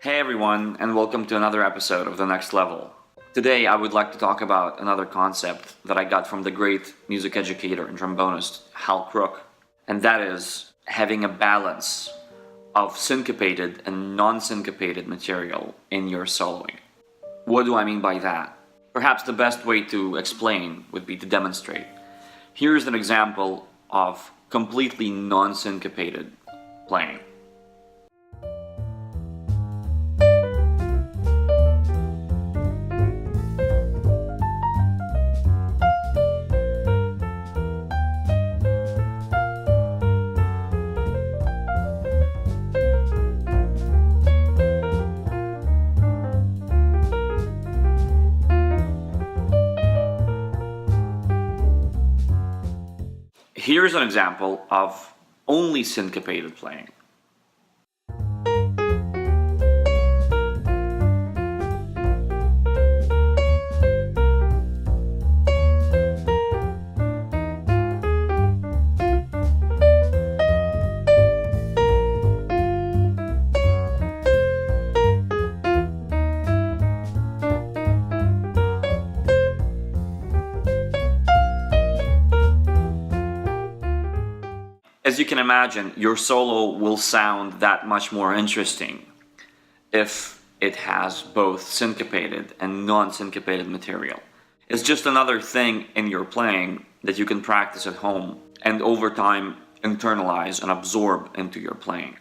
Hey everyone, and welcome to another episode of The Next Level. Today I would like to talk about another concept that I got from the great music educator and trombonist Hal Crook, and that is having a balance of syncopated and non-syncopated material in your soloing. What do I mean by that? Perhaps the best way to explain would be to demonstrate. Here's an example of completely non-syncopated playing. Here's an example of only syncopated playing. As you can imagine, your solo will sound that much more interesting if it has both syncopated and non-syncopated material. It's just another thing in your playing that you can practice at home and over time internalize and absorb into your playing.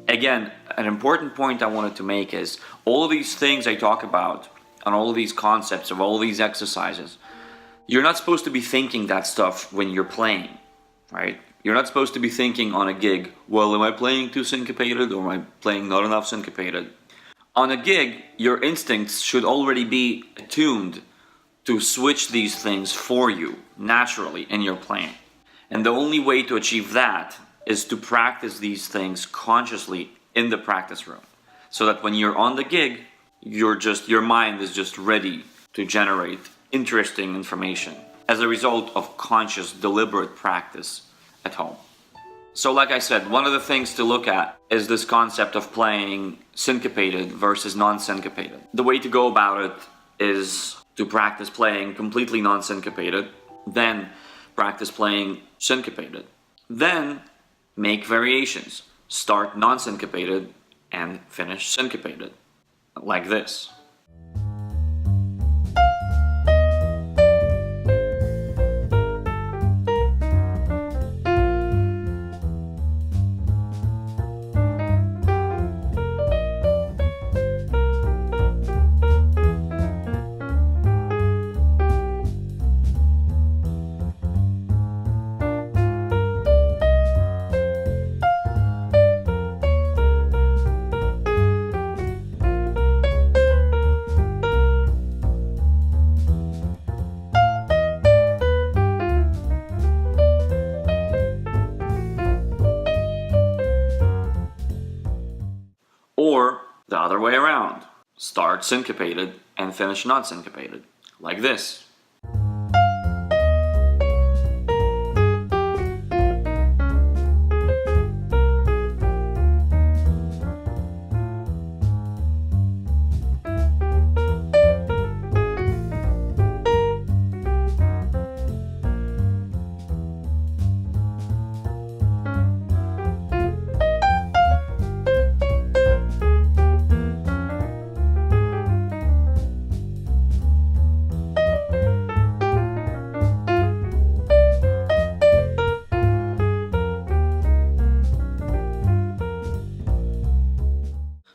Again, an important point I wanted to make is all of these things I talk about and all of these concepts of all of these exercises, you're not supposed to be thinking that stuff when you're playing, right? You're not supposed to be thinking on a gig, well, am I playing too syncopated or am I playing not enough syncopated? On a gig, your instincts should already be attuned to switch these things for you naturally in your playing. And the only way to achieve that is to practice these things consciously in the practice room. So that when you're on the gig, your mind is just ready to generate interesting information as a result of conscious, deliberate practice at home. So like I said, one of the things to look at is this concept of playing syncopated versus non-syncopated. The way to go about it is to practice playing completely non-syncopated, then practice playing syncopated. Then make variations. Start non-syncopated and finish syncopated. Like this. Or the other way around. Start syncopated and finish non-syncopated. Like this.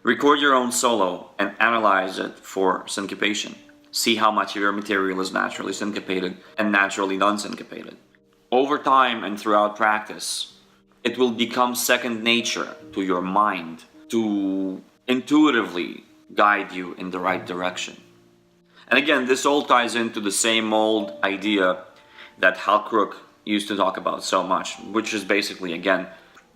Record your own solo and analyze it for syncopation. See how much of your material is naturally syncopated and naturally non-syncopated. Over time and throughout practice, it will become second nature to your mind to intuitively guide you in the right direction. And again, this all ties into the same old idea that Hal Crook used to talk about so much, which is basically, again,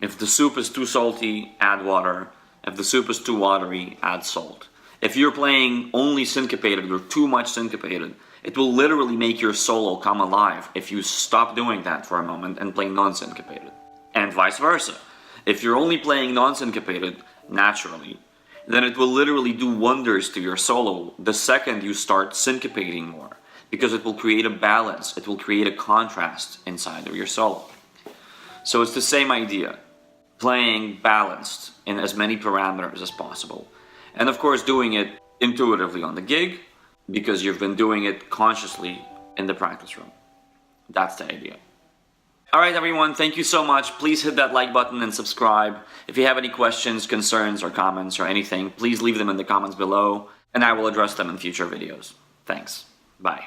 if the soup is too salty, add water. If the soup is too watery, add salt. If you're playing only syncopated or too much syncopated, it will literally make your solo come alive if you stop doing that for a moment and play non-syncopated. And vice versa. If you're only playing non-syncopated naturally, then it will literally do wonders to your solo the second you start syncopating more, because it will create a balance, it will create a contrast inside of your solo. So it's the same idea, playing balanced in as many parameters as possible. And of course doing it intuitively on the gig, because you've been doing it consciously in the practice room. That's the idea. Alright everyone, thank you so much. Please hit that like button and subscribe. If you have any questions, concerns, or comments or anything, please leave them in the comments below, and I will address them in future videos. Thanks. Bye.